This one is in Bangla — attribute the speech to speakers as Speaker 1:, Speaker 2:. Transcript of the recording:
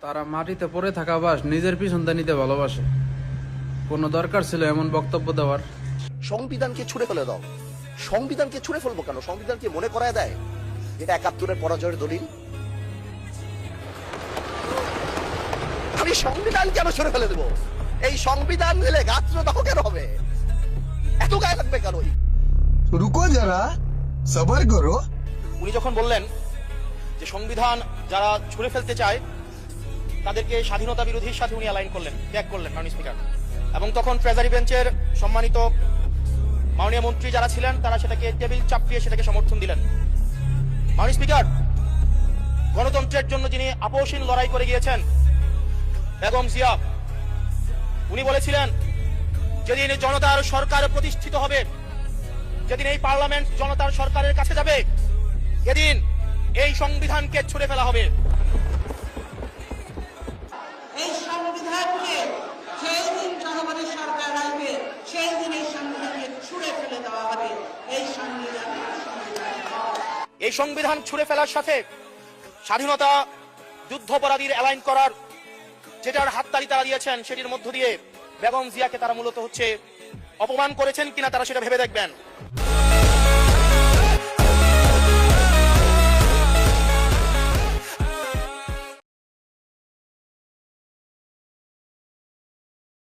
Speaker 1: তারা মাটিতে পড়ে থাকা বাস নিজের পিছন দিয়ে নিতে ভালোবাসে। কোনো দরকার ছিল এমন বক্তব্য দেওয়ার?
Speaker 2: সংবিধানকে ছুঁড়ে ফেলে দাও। সংবিধানকে ছুঁড়ে ফেলবো কেন? সংবিধানকে মনে করায় দেয় যেটা ৭১-এর পরাজয়ের দলিল। আমি সংবিধান কেন ছুঁড়ে ফেলে দেবো? এই সংবিধান দিলে গাত্রদাহ কেন হবে? এত গায়ে লাগবে কেন?
Speaker 3: रुको जरा सबर करो।
Speaker 2: উনি যখন বললেন যে সংবিধান যারা ছুঁড়ে ফেলতে চায় তাদেরকে স্বাধীনতা বিরোধীর সাথে উনি অ্যালাইন করলেন, ত্যাগ করলেন মাননীয় স্পিকার। এবং তখন ট্রেজারি বেঞ্চের সম্মানিত মাননীয় মন্ত্রী যারা ছিলেন তারা সেটাকে টেবিল চাপড়িয়ে সেটাকে সমর্থন দিলেন। মাননীয় স্পিকার, গণতন্ত্রের জন্য যিনি আপোষহীন লড়াই করে গিয়েছেন বেগম জিয়া, উনি বলেছিলেন যেদিন জনতার সরকার প্রতিষ্ঠিত হবে, যেদিন এই পার্লামেন্ট জনতার সরকারের কাছে যাবে, এদিন এই সংবিধানকে ছুঁড়ে ফেলা হবে।
Speaker 4: এই সংবিধানকে সেই দিন জনগণের সরকার আসবে, সেই দিন এই সংবিধানকে ছুঁড়ে ফেলে দেওয়া হবে। এই সংবিধান
Speaker 2: এই সংবিধান ছুঁড়ে ফেলার সাথে স্বাধীনতা যুদ্ধাপরাধীর অ্যালাইন করার যেটার হাততালি তারা দিয়েছেন, সেটির মধ্য দিয়ে বেগম জিয়াকে তারা মূলত অপমান করেছেন কিনা তারা সেটা ভেবে দেখবেন।